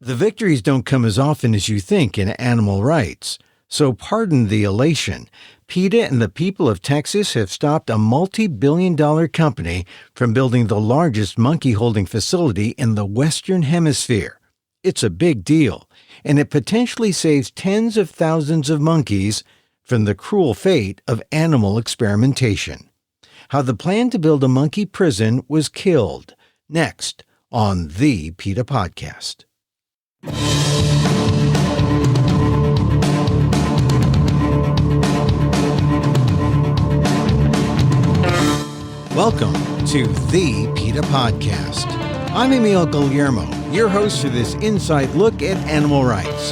The victories don't come as often as you think in animal rights, so pardon the elation. PETA and the people of Texas have stopped a multi-billion-dollar company from building the largest monkey-holding facility in the Western Hemisphere. It's a big deal, and it potentially saves tens of thousands of monkeys from the cruel fate of animal experimentation. How the plan to build a monkey prison was killed. Next on the PETA Podcast. Welcome to the PETA Podcast. I'm Emil Guillermo, your host for this inside look at animal rights.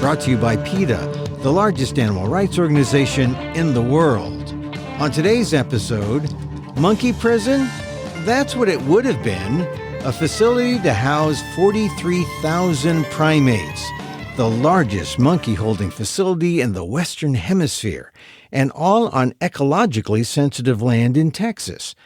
Brought to you by PETA, the largest animal rights organization in the world. On today's episode, monkey prison? That's what it would have been. A facility to house 43,000 primates, the largest monkey-holding facility in the Western Hemisphere, and all on ecologically sensitive land in Texas.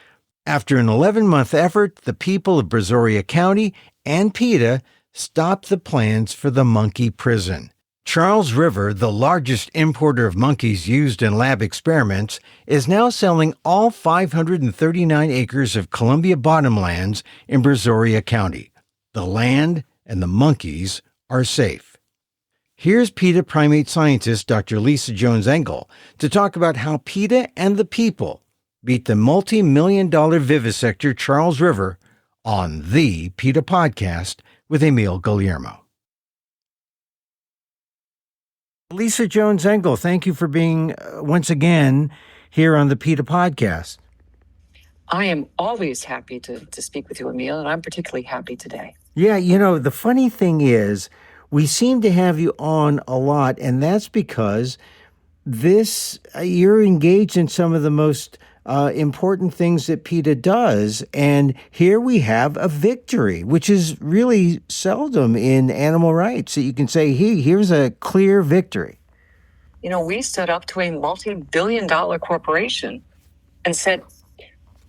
After an 11-month effort, the people of Brazoria County and PETA stopped the plans for the monkey prison. Charles River, the largest importer of monkeys used in lab experiments, is now selling all 539 acres of Columbia bottomlands in Brazoria County. The land and the monkeys are safe. Here's PETA primate scientist Dr. Lisa Jones Engel to talk about how PETA and the people beat the multi-million-dollar vivisector Charles River on the PETA Podcast with Emil Guillermo. Lisa Jones Engel, thank you for being once again here on the PETA Podcast. I am always happy to speak with you, Emil, and I'm particularly happy today. Yeah, you know, the funny thing is we seem to have you on a lot, and that's because you're engaged in some of the most important things that PETA does, and here we have a victory, which is really seldom in animal rights, that you can say, hey, here's a clear victory. You know, we stood up to a multi-billion-dollar corporation and said,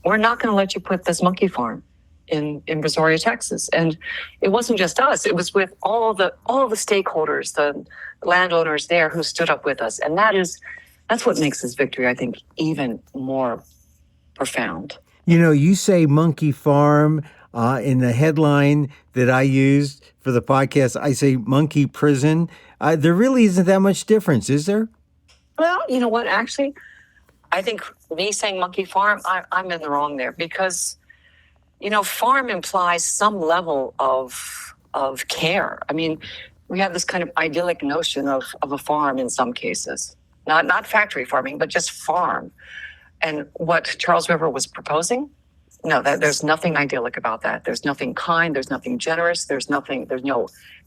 we're not going to let you put this monkey farm in Brazoria, Texas. And it wasn't just us. It was with all the stakeholders, the landowners there who stood up with us. And that's what makes this victory, I think, even more profound. You know, you say monkey farm in the headline that I used for the podcast. I say monkey prison. There really isn't that much difference, is there? Well, you know what? Actually, I think me saying monkey farm, I'm in the wrong there because, you know, farm implies some level of care. I mean, we have this kind of idyllic notion of a farm in some cases. Not factory farming, but just farm. And what Charles River was proposing, no, there's nothing idyllic about that. There's nothing kind, there's nothing generous, there's no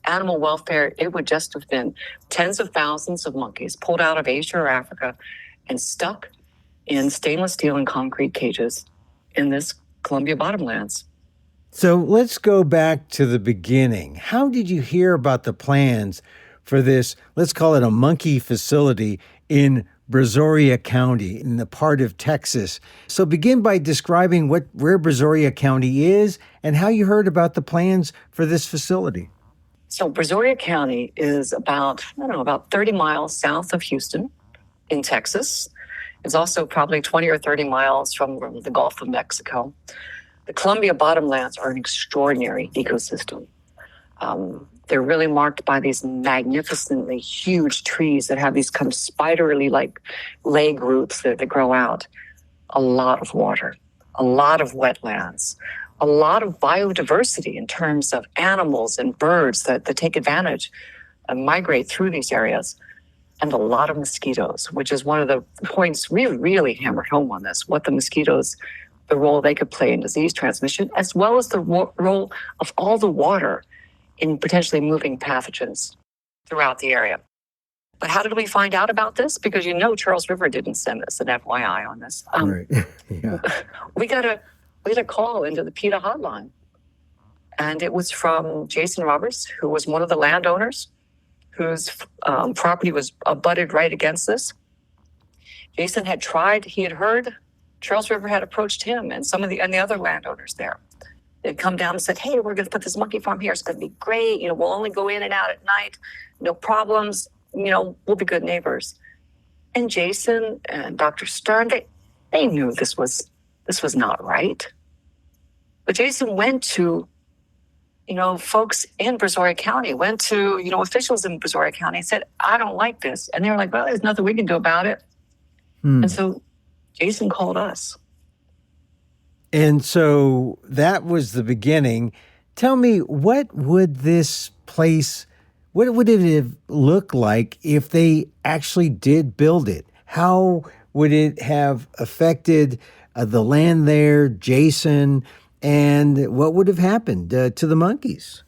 animal welfare. It would just have been tens of thousands of monkeys pulled out of Asia or Africa and stuck in stainless steel and concrete cages in this Columbia bottomlands. So let's go back to the beginning. How did you hear about the plans for this, let's call it a monkey facility in Brazoria County in the part of Texas? So begin by describing where Brazoria County is and how you heard about the plans for this facility. So Brazoria County is about 30 miles south of Houston in Texas. It's also probably 20 or 30 miles from the Gulf of Mexico. The Columbia bottomlands are an extraordinary ecosystem. They're really marked by these magnificently huge trees that have these kind of spiderly like leg roots that grow out. A lot of water, a lot of wetlands, a lot of biodiversity in terms of animals and birds that take advantage and migrate through these areas, and a lot of mosquitoes, which is one of the points really hammered home on this, what the mosquitoes, the role they could play in disease transmission, as well as the role of all the water in potentially moving pathogens throughout the area. But how did we find out about this? Because Charles River didn't send us an FYI on this. Right. Yeah. We got a call into the PETA hotline. And it was from Jason Roberts, who was one of the landowners whose property was abutted right against this. Jason he had heard Charles River had approached him and some of the other landowners there. They'd come down and said, hey, we're going to put this monkey farm here. It's going to be great. We'll only go in and out at night. No problems. We'll be good neighbors. And Jason and Dr. Stern, they knew this was not right. But Jason went to, folks in Brazoria County, went to, officials in Brazoria County and said, I don't like this. And they were like, well, there's nothing we can do about it. And so Jason called us. And so that was the beginning. Tell me, what would this place, what would it have looked like if they actually did build it? How would it have affected the land there, Jason, and what would have happened to the monkeys?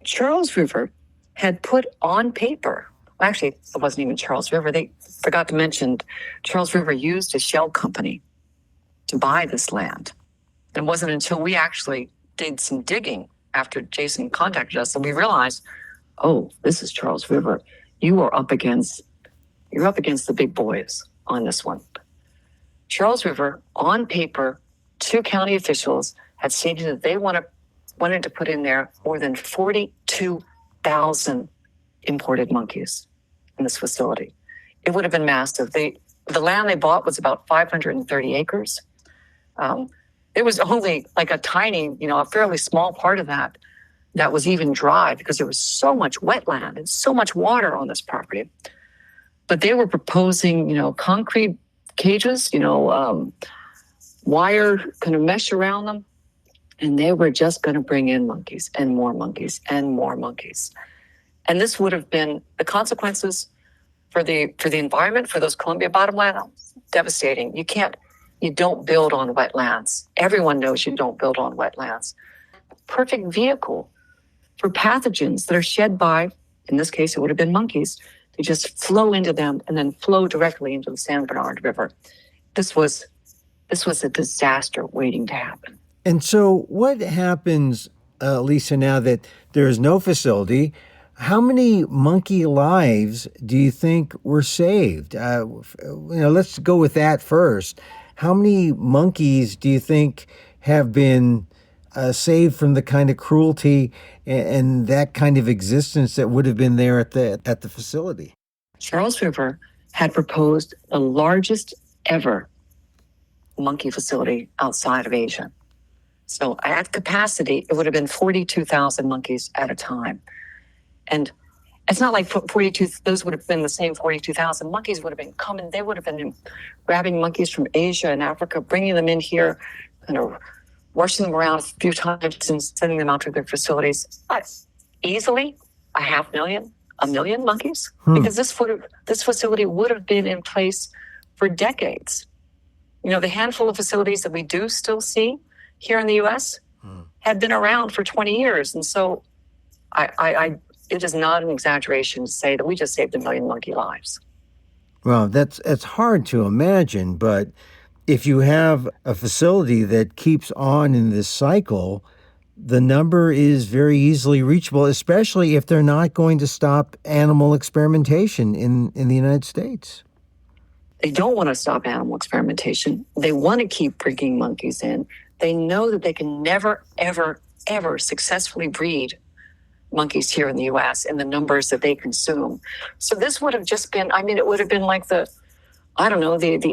Charles River had put on paper, actually, it wasn't even Charles River. They forgot to mention Charles River used a shell company to buy this land. It wasn't until we actually did some digging after Jason contacted us that we realized, oh, this is Charles River. You're up against the big boys on this one. Charles River, on paper, 2 county officials had stated that they wanted to put in there more than 42,000 imported monkeys in this facility. It would have been massive. The land they bought was about 530 acres. It was only like a tiny, a fairly small part of that was even dry because there was so much wetland and so much water on this property. But they were proposing, concrete cages, wire kind of mesh around them. And they were just going to bring in monkeys and more monkeys and more monkeys. And this would have been the consequences for the environment, for those Columbia bottomlands, devastating. You don't build on wetlands. Everyone knows you don't build on wetlands. Perfect vehicle for pathogens that are shed by, in this case, it would have been monkeys, to just flow into them and then flow directly into the San Bernard River. This was a disaster waiting to happen. And so what happens, Lisa, now that there is no facility? How many monkey lives do you think were saved? Let's go with that first. How many monkeys do you think have been saved from the kind of cruelty and that kind of existence that would have been there at the facility? Charles River had proposed the largest ever monkey facility outside of Asia. So at capacity, it would have been 42,000 monkeys at a time. And it's not like 42, those would have been the same 42,000. Monkeys would have been coming. They would have been grabbing monkeys from Asia and Africa, bringing them in here, rushing them around a few times and sending them out to their facilities. Easily 500,000, 1 million monkeys, because this facility would have been in place for decades. The handful of facilities that we do still see here in the U.S. had been around for 20 years. And so it is not an exaggeration to say that we just saved 1 million monkey lives. Well, it's hard to imagine, but if you have a facility that keeps on in this cycle, the number is very easily reachable, especially if they're not going to stop animal experimentation in the United States. They don't want to stop animal experimentation. They want to keep bringing monkeys in. They know that they can never, ever, ever successfully breed monkeys here in the U.S. in the numbers that they consume. So this would have just been, it would have been like the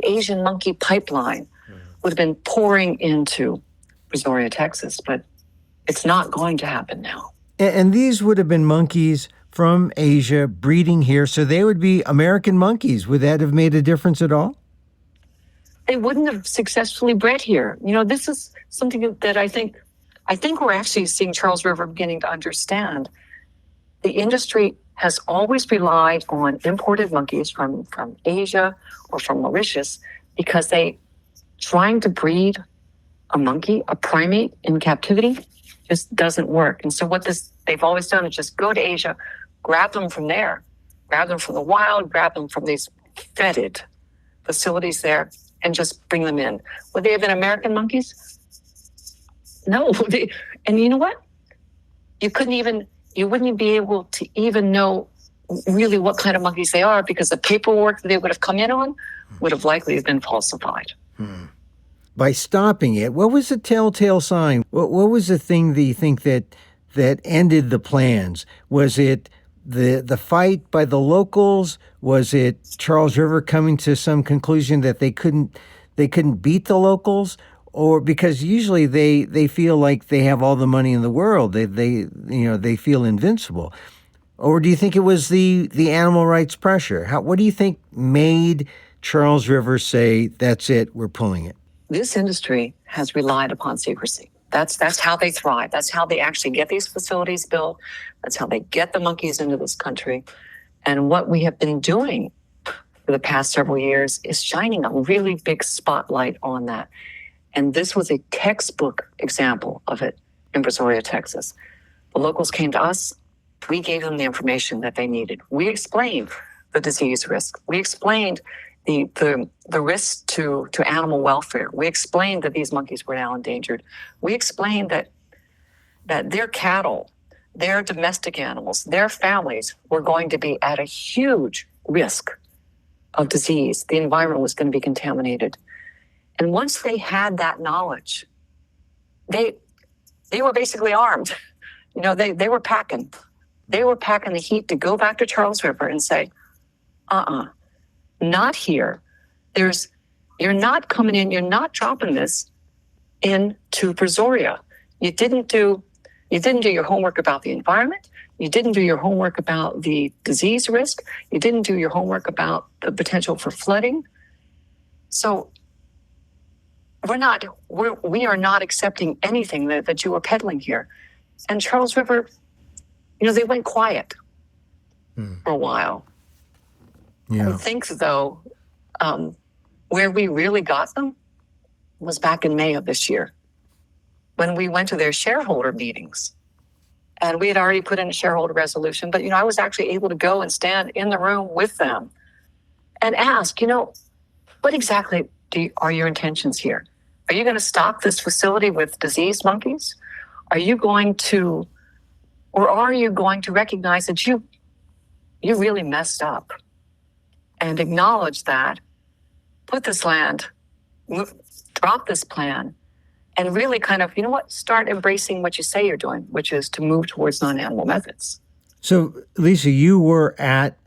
Asian monkey pipeline would have been pouring into Brazoria, Texas, but it's not going to happen now. And these would have been monkeys from Asia breeding here, so they would be American monkeys. Would that have made a difference at all? They wouldn't have successfully bred here. This is something that I think we're actually seeing Charles River beginning to understand. The industry has always relied on imported monkeys from Asia or from Mauritius because trying to breed a monkey, a primate in captivity, just doesn't work. And so what they've always done is just go to Asia, grab them from there, grab them from the wild, grab them from these fetid facilities there, and just bring them in. Would they have been American monkeys? No. And you know what? You wouldn't be able to even know really what kind of monkeys they are because the paperwork that they would have come in on would have likely been falsified. by stopping it. What was the telltale sign? What was the thing that you think that ended the plans? Was it the fight by the locals? Was it Charles River coming to some conclusion that they couldn't beat the locals? Or because usually they feel like they have all the money in the world. They feel invincible. Or do you think it was the animal rights pressure? What do you think made Charles River say, that's it, we're pulling it? This industry has relied upon secrecy. That's how they thrive. That's how they actually get these facilities built. That's how they get the monkeys into this country. And what we have been doing for the past several years is shining a really big spotlight on that. And this was a textbook example of it in Brazoria, Texas. The locals came to us. We gave them the information that they needed. We explained the disease risk. We explained the risk to animal welfare. We explained that these monkeys were now endangered. We explained that their cattle, their domestic animals, their families were going to be at a huge risk of disease. The environment was going to be contaminated. And once they had that knowledge, they were basically armed. They were packing. They were packing the heat to go back to Charles River and say, not here. You're not coming in, you're not dropping this into Brazoria. You didn't do your homework about the environment. You didn't do your homework about the disease risk. You didn't do your homework about the potential for flooding. So we are not accepting anything that you are peddling here. And Charles River, they went quiet for a while. Yeah. I think, though, where we really got them was back in May of this year when we went to their shareholder meetings. And we had already put in a shareholder resolution, but, I was actually able to go and stand in the room with them and ask, what exactly are your intentions here? Are you going to stock this facility with diseased monkeys? Are you going to recognize that you really messed up and acknowledge that, put this land, drop this plan, and really kind of, start embracing what you say you're doing, which is to move towards non-animal methods. So, Lisa, you were at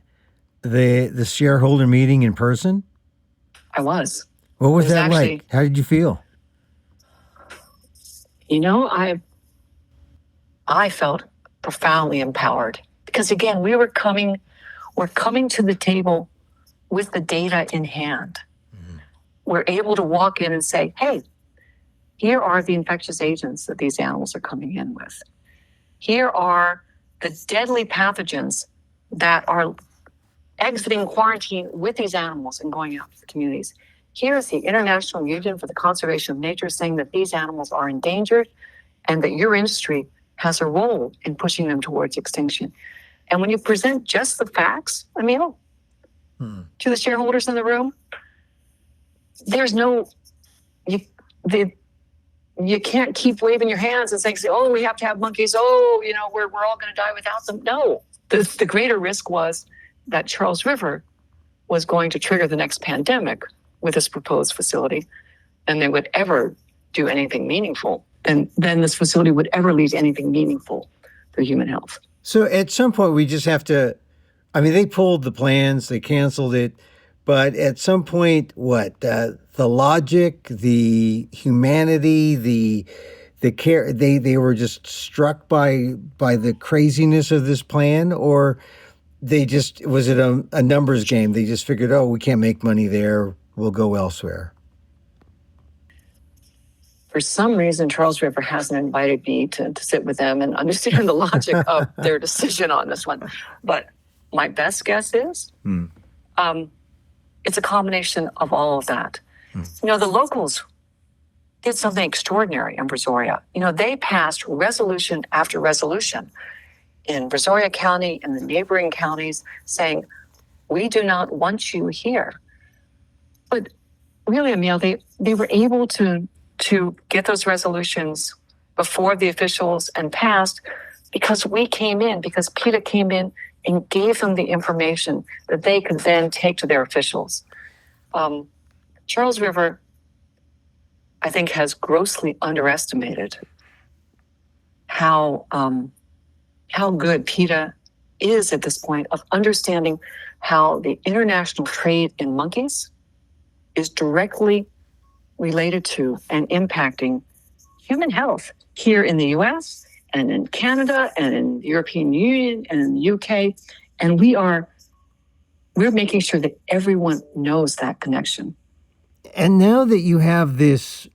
the shareholder meeting in person? I was. What was that like? How did you feel? I felt profoundly empowered because, again, we're coming to the table with the data in hand. Mm-hmm. We're able to walk in and say, hey, here are the infectious agents that these animals are coming in with. Here are the deadly pathogens that are exiting quarantine with these animals and going out to the communities. Here is the International Union for the Conservation of Nature saying that these animals are endangered and that your industry has a role in pushing them towards extinction. And when you present just the facts, Emil, to the shareholders in the room, there's you can't keep waving your hands and saying, oh, we have to have monkeys. Oh, we're all going to die without them. No, the greater risk was that Charles River was going to trigger the next pandemic with this proposed facility, and they would ever do anything meaningful. And then this facility would ever lead to anything meaningful for human health. So at some point we just have to, they pulled the plans, they canceled it, but at some point, the logic, the humanity, the care, they were just struck by the craziness of this plan, or was it a numbers game? They just figured, we can't make money there, we'll go elsewhere. For some reason, Charles River hasn't invited me to sit with them and understand the logic of their decision on this one. But my best guess is it's a combination of all of that. The locals did something extraordinary in Brazoria. They passed resolution after resolution in Brazoria County and the neighboring counties saying, we do not want you here. But really, Emil, they were able to get those resolutions before the officials and passed because PETA came in and gave them the information that they could then take to their officials. Charles River I think, has grossly underestimated how good PETA is at this point of understanding how the international trade in monkeys is directly related to and impacting human health here in the US and in Canada and in the European Union and in the UK. And we're making sure that everyone knows that connection. And now that you have this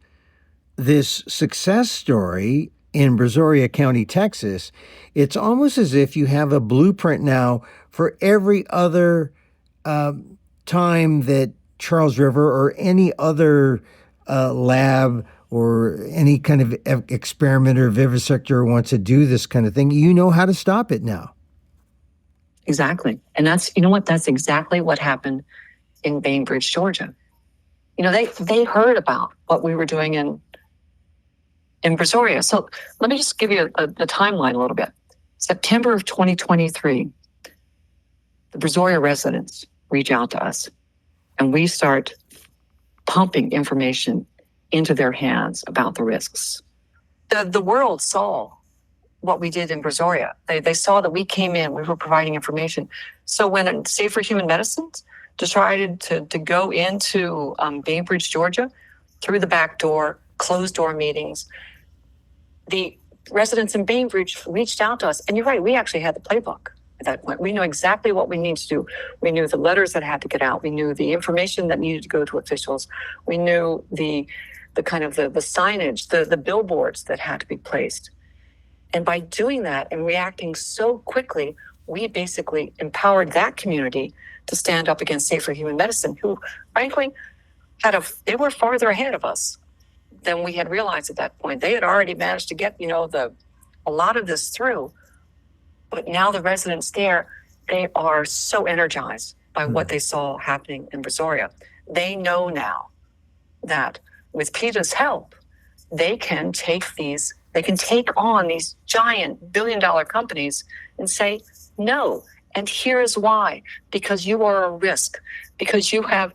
success story in Brazoria County, Texas, it's almost as if you have a blueprint now for every other time that Charles River or any other lab or any kind of experimenter, vivisector wants to do this kind of thing. You know how to stop it now. Exactly. And that's exactly what happened in Bainbridge, Georgia. They heard about what we were doing in Brazoria. So let me just give you the timeline a little bit. September of 2023, the Brazoria residents reach out to us, and we start pumping information into their hands about the risks. The world saw what we did in Brazoria. They saw that we came in, we were providing information. So when Safer Human Medicines decided to go into Bainbridge, Georgia, through the back door, closed door meetings, the residents in Bainbridge reached out to us. And you're right, we actually had the playbook at that point. We knew exactly what we needed to do. We knew the letters that had to get out. We knew the information that needed to go to officials. We knew the kind of the signage, the billboards that had to be placed. And by doing that and reacting so quickly, we basically empowered that community to stand up against Safer Human Medicine, who, frankly, they were farther ahead of us than we had realized at that point. They had already managed to get, a lot of this through. But now the residents there, they are so energized by what they saw happening in Brazoria. They know now that with PETA's help, they can take on these giant billion-dollar companies and say, no, and here is why. Because you are a risk, because you have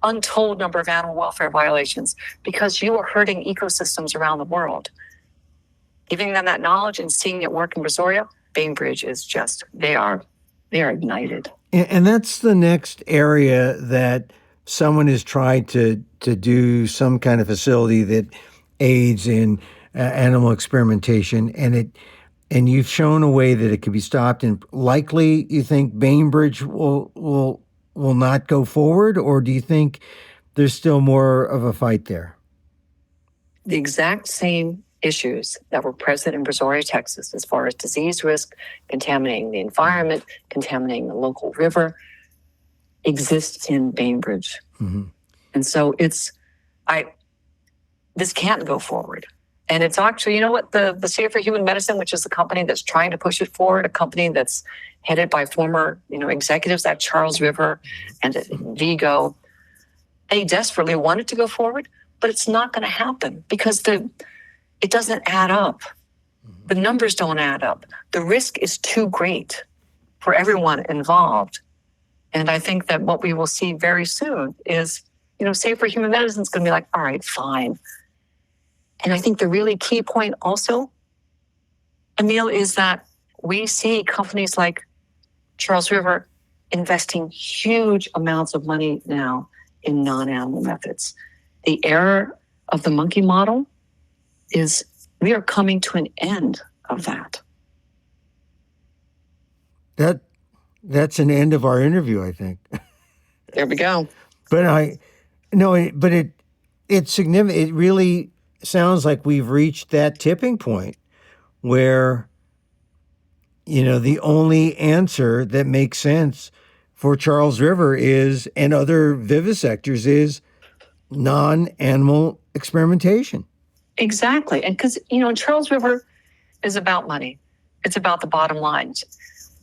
untold number of animal welfare violations, because you are hurting ecosystems around the world. Giving them that knowledge and seeing it work in Brazoria, Bainbridge is just, they are ignited. And that's the next area that someone has tried to do some kind of facility that aids in animal experimentation, and you've shown a way that it can be stopped. And likely, you think Bainbridge will not go forward, or do you think there's still more of a fight there? The exact same issues that were present in Brazoria, Texas, as far as disease risk, contaminating the environment, contaminating the local river, exists in Bainbridge. Mm-hmm. And so this can't go forward. And it's actually, the Safer Human Medicine, which is the company that's trying to push it forward, a company that's headed by former, executives at Charles River and at Vigo, they desperately want it to go forward, but it's not going to happen because it doesn't add up. The numbers don't add up. The risk is too great for everyone involved. And I think that what we will see very soon is, Safer Human Medicine is going to be like, all right, fine. And I think the really key point also, Emil, is that we see companies like Charles River investing huge amounts of money now in non-animal methods. The era of the monkey model is, we are coming to an end of that. That's an end of our interview, I think. There we go. But it's significant. It really sounds like we've reached that tipping point where, the only answer that makes sense for Charles River is, and other vivisectors, is non-animal experimentation. Exactly. And because, Charles River is about money. It's about the bottom line.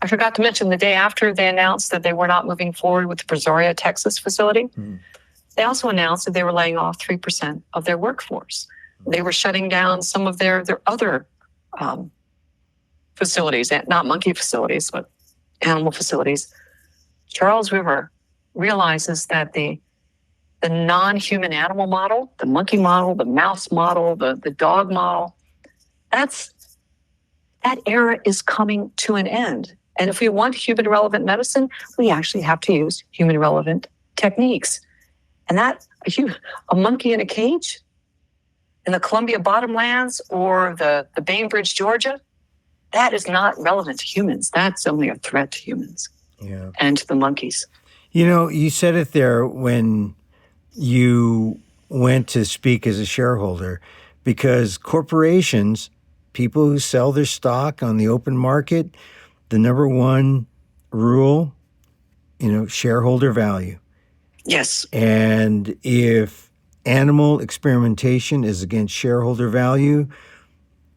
I forgot to mention the day after they announced that they were not moving forward with the Brazoria, Texas facility, they also announced that they were laying off 3% of their workforce. They were shutting down some of their other facilities, not monkey facilities, but animal facilities. Charles River realizes that the the non-human animal model, the monkey model, the mouse model, the dog model, that era is coming to an end. And if we want human relevant medicine, we actually have to use human relevant techniques. And that, a monkey in a cage in the Columbia Bottomlands or the Bainbridge, Georgia, that is not relevant to humans. That's only a threat to humans and to the monkeys. You said it there when you went to speak as a shareholder, because corporations, people who sell their stock on the open market, the number one rule, shareholder value. Yes. And if animal experimentation is against shareholder value,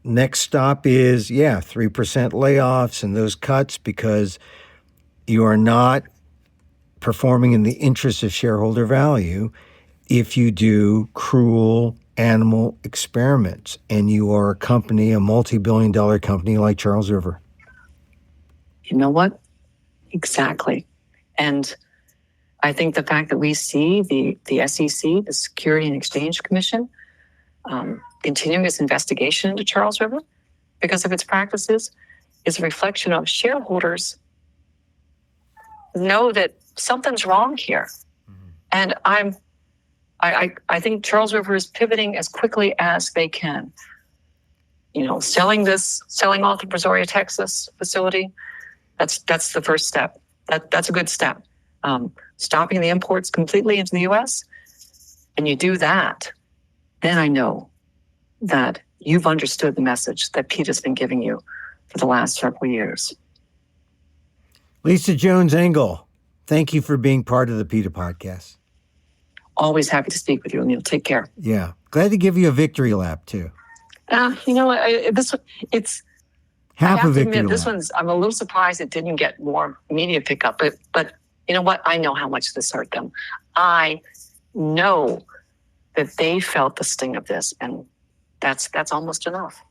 next stop is, 3% layoffs and those cuts because you are not performing in the interest of shareholder value if you do cruel animal experiments and you are a company, a multi-billion-dollar company like Charles River. You know what? Exactly. And I think the fact that we see the SEC, the Security and Exchange Commission, continuing its investigation into Charles River because of its practices is a reflection of shareholders know that something's wrong here. And I think Charles River is pivoting as quickly as they can. Selling off the Brazoria, Texas facility, that's the first step. That's a good step. Stopping the imports completely into the U.S., and you do that, then I know that you've understood the message that PETA's been giving you for the last several years. Lisa Jones Engel, thank you for being part of the PETA podcast. Always happy to speak with you, Emil. Take care. Yeah. Glad to give you a victory lap, too. It's half a victory lap. This one's, I'm a little surprised it didn't get more media pickup, but you know what? I know how much this hurt them. I know that they felt the sting of this, and that's almost enough.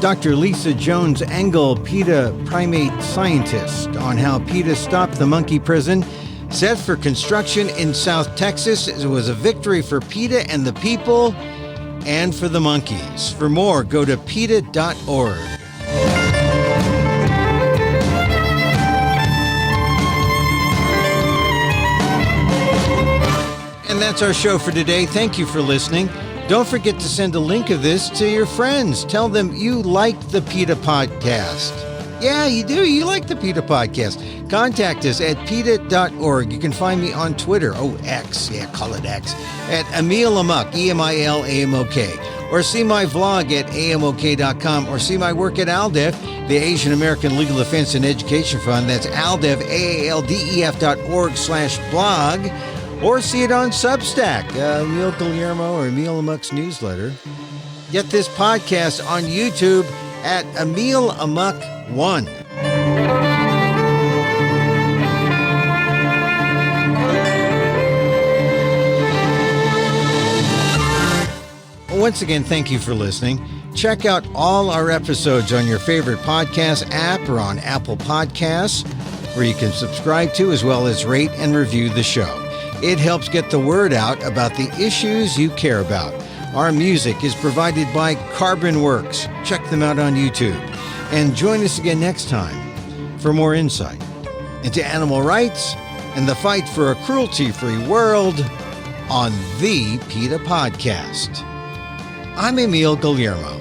Dr. Lisa Jones Engel, PETA primate scientist, on how PETA stopped the monkey prison set for construction in South Texas. It was a victory for PETA and the people and for the monkeys. For more, go to PETA.org. And that's our show for today. Thank you for listening. Don't forget to send a link of this to your friends. Tell them you like the PETA Podcast. Yeah, you do. You like the PETA Podcast. Contact us at PETA.org. You can find me on Twitter. X. Yeah, call it X. At emilamok, EMILAMOK. Or see my vlog at amok.com. Or see my work at ALDEF, the Asian American Legal Defense and Education Fund. That's ALDEF, AALDEF.org/blog. Or see it on Substack, Emil Guillermo or emilamok's newsletter. Get this podcast on YouTube at emilamok1. Once again, thank you for listening. Check out all our episodes on your favorite podcast app or on Apple Podcasts, where you can subscribe to as well as rate and review the show. It helps get the word out about the issues you care about. Our music is provided by Carbon Works. Check them out on YouTube. And join us again next time for more insight into animal rights and the fight for a cruelty-free world on the PETA Podcast. I'm Emil Guillermo.